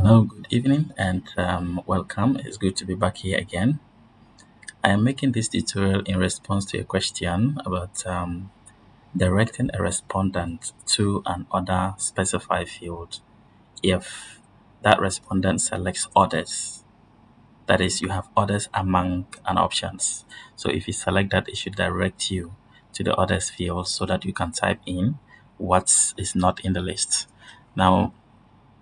Hello, good evening, and welcome. It's good to be back here again. I am making this tutorial in response to a question about directing a respondent to an order specified field if that respondent selects orders. That is, you have orders among an options. So if you select that, it should direct you to the orders field so that you can type in what is not in the list. Now,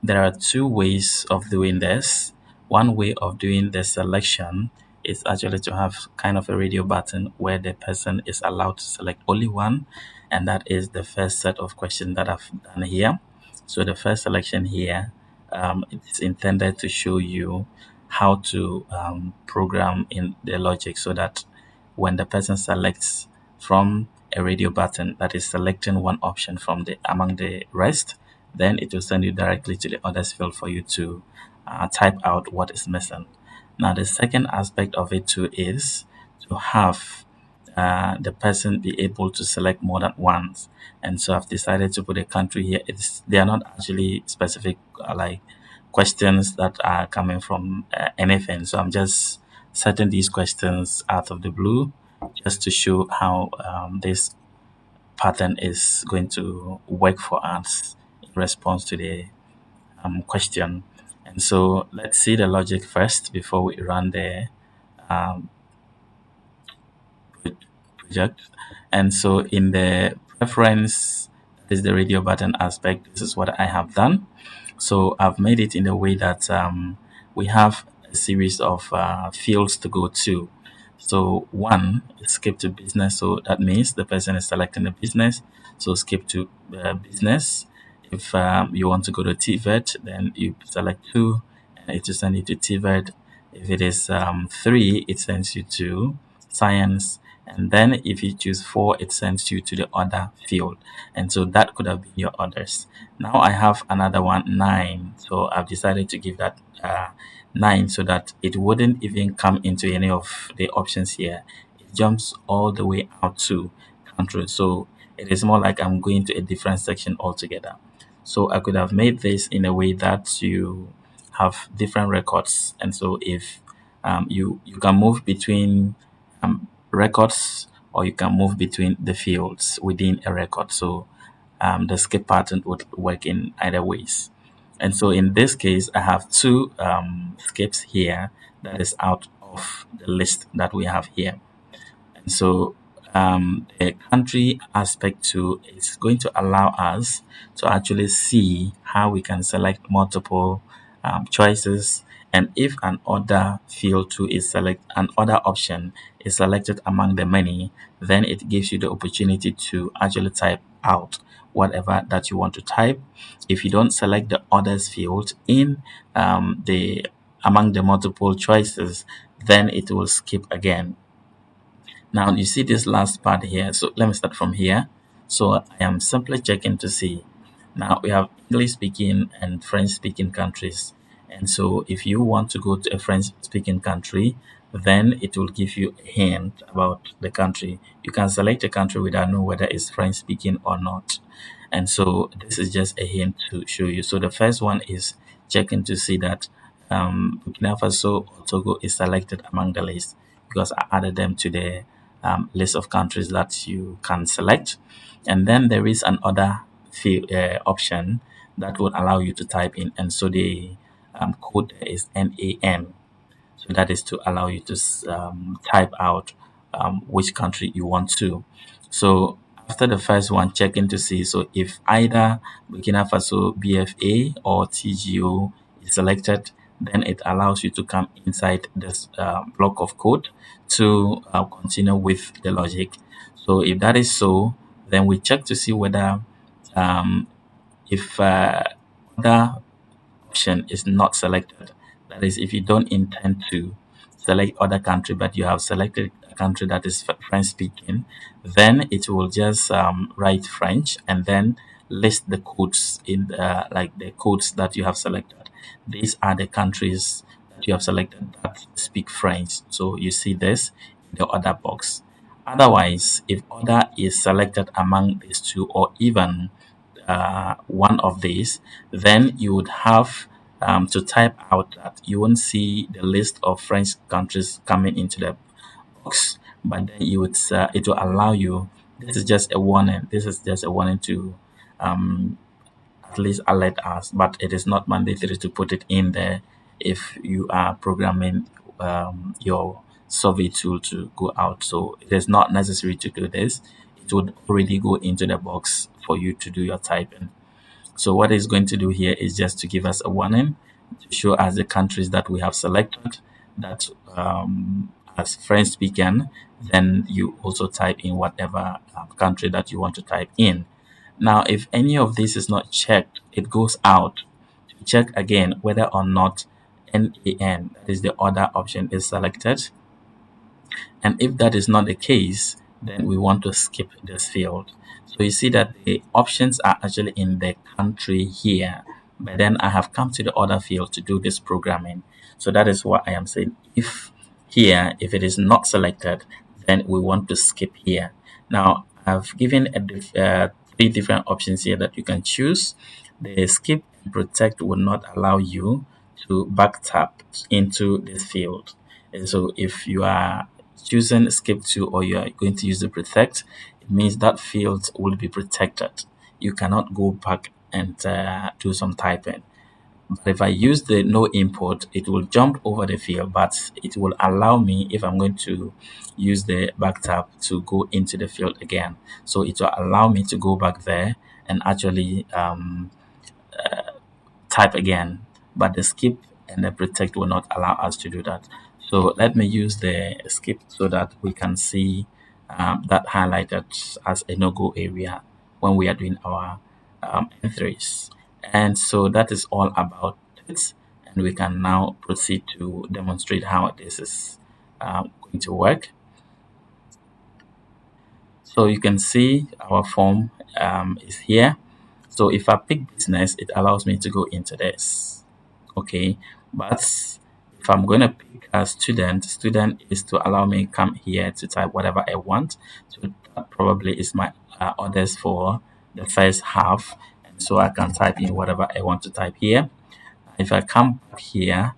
there are two ways of doing this. One way of doing the selection is actually to have kind of a radio button where the person is allowed to select only one, and that is the first set of questions that I've done here. So the first selection here, it's intended to show you how to program in the logic so that when the person selects from a radio button that is selecting one option from the among the rest, then it will send you directly to the others field for you to type out what is missing. Now, the second aspect of it too is to have the person be able to select more than once. And so I've decided to put a country here. They are not actually specific like questions that are coming from anything. So I'm just setting these questions out of the blue just to show how this pattern is going to work for us in response to the question. And so let's see the logic first before we run the um, project. And so in the preference, that is the radio button aspect, this is what I have done. So I've made it in a way that we have a series of fields to go to. So one is skip to business. So that means the person is selecting the business. So skip to business. If you want to go to TVET, then you select two, and it will send you to TVET. If it is three, it sends you to science. And then if you choose four, it sends you to the other field. And so that could have been your orders. Now I have another one, nine. So I've decided to give that nine so that it wouldn't even come into any of the options here. It jumps all the way out to country. So it is more like I'm going to a different section altogether. So I could have made this in a way that you have different records. And so if you can move between records or you can move between the fields within a record. So the skip pattern would work in either ways. And so in this case, I have two skips here that is out of the list that we have here. And so the country aspect too is going to allow us to actually see how we can select multiple choices. And if an order field two is select an order option is selected among the many, then it gives you the opportunity to actually type out whatever that you want to type. If you don't select the orders field in the among the multiple choices, then it will skip again. Now you see this last part here. So let me start from here. So I am simply checking to see. Now we have English speaking and French speaking countries. And so if you want to go to a French speaking country, then it will give you a hint about the country. You can select a country without knowing whether it's French speaking or not. And so this is just a hint to show you. So the first one is checking to see that Burkina Faso or Togo is selected among the list because I added them to the list of countries that you can select. And then there is another option that would allow you to type in. And so the code there is NAM. So that is to allow you to type out which country you want to. So after the first one, check in to see. So if either Burkina Faso BFA or TGO is selected, then it allows you to come inside this block of code to continue with the logic. So if that is so, then we check to see whether um, if other option is not selected. That is, if you don't intend to select other country, but you have selected a country that is French speaking, then it will just write French and then list the codes in like the codes that you have selected. These are the countries that you have selected that speak French. So you see this in the other box. Otherwise, if other is selected among these two or even one of these, then you would have to type out that, you won't see the list of French countries coming into the box, but then it will allow you. This is just a warning. This is just a warning to um, at least alert us, but it is not mandatory to put it in there if you are programming your survey tool to go out. So it is not necessary to do this. It would already go into the box for you to do your typing. So what it's going to do here is just to give us a warning to show us the countries that we have selected that as French speaking, then you also type in whatever country that you want to type in. Now, if any of this is not checked, it goes out to check again whether or not NAN, that is the other option, is selected. And if that is not the case, then we want to skip this field. So you see that the options are actually in the country here, but then I have come to the other field to do this programming. So that is what I am saying. If here, if it is not selected, then we want to skip here. Now, I've given three different options here that you can choose. The skip and protect will not allow you to back tap into this field. And so if you are choosing skip to, or you are going to use the protect, it means that field will be protected. You cannot go back and do some typing. But if I use the no import, it will jump over the field, but it will allow me, if I'm going to use the back tab, to go into the field again. So it will allow me to go back there and actually type again, but the skip and the protect will not allow us to do that. So let me use the skip so that we can see that highlighted as a no-go area when we are doing our entries. And so that is all about it. And we can now proceed to demonstrate how this is going to work. So you can see our form is here. So if I pick business, it allows me to go into this. Okay, but if I'm going to pick a student is to allow me come here to type whatever I want. So that probably is my orders for the first half. And so I can type in whatever I want to type here. If I come back here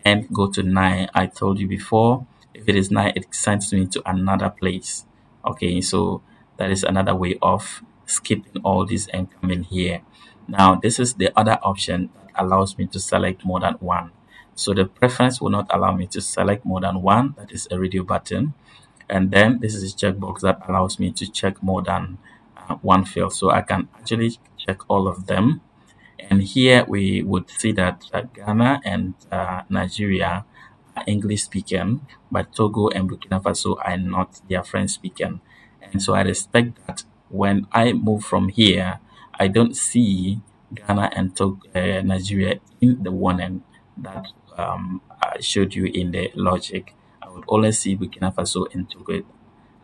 and go to 9, I told you before, if it is 9, it sends me to another place. Okay, so that is another way of skipping all this and coming here. Now, this is the other option that allows me to select more than one. So the preference will not allow me to select more than one. That is a radio button. And then this is a checkbox that allows me to check more than one field. So I can actually check all of them. And here we would see that Ghana and Nigeria are English speaking, but Togo and Burkina Faso are not, they are French speaking. And so I expect that when I move from here, I don't see Ghana and Nigeria in the warning that I showed you in the logic. I would only see Burkina Faso and Togo.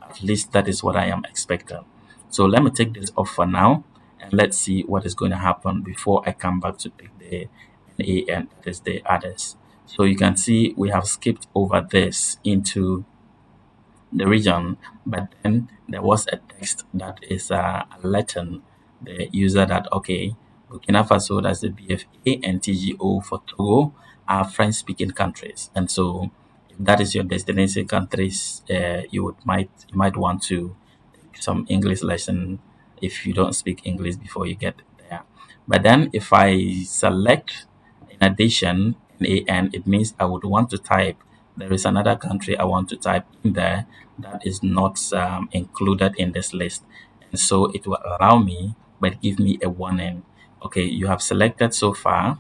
At least that is what I am expecting. So let me take this off for now and let's see what is going to happen before I come back to pick the NAN, that is the others. So you can see we have skipped over this into the region, but then there was a text that is alerting the user that, okay, Burkina Faso, that's the BFA, and TGO for Togo are French speaking countries. And so if that is your destination countries, you might want to take some English lesson if you don't speak English before you get there. But then if I select in addition NAN, it means I would want to type, there is another country I want to type in there that is not included in this list. And so it will allow me, but give me a warning. Okay, you have selected so far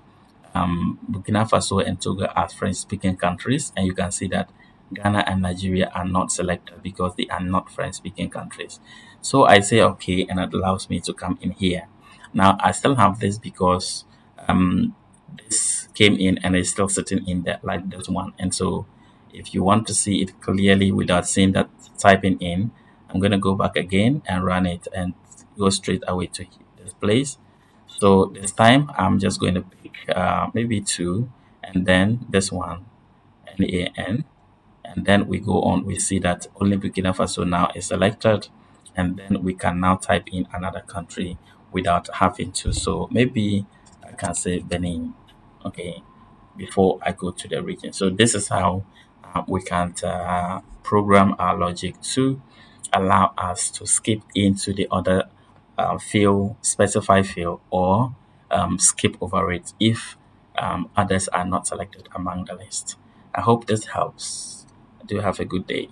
Burkina Faso and Togo are French speaking countries, and you can see that Ghana and Nigeria are not selected because they are not French speaking countries. So I say okay, and it allows me to come in here. Now I still have this because this came in and it's still sitting in there like this one. And so if you want to see it clearly without seeing that typing in, I'm going to go back again and run it and go straight away to this place. So this time I'm just going to pick maybe two, and then this one, NAN, and then we go on. We see that only Burkina Faso now is selected, and then we can now type in another country without having to. So maybe I can say Benin. Okay, before I go to the region. So this is how we can program our logic to allow us to skip into the other field, specified field, or skip over it if others are not selected among the list. I hope this helps. Do have a good day.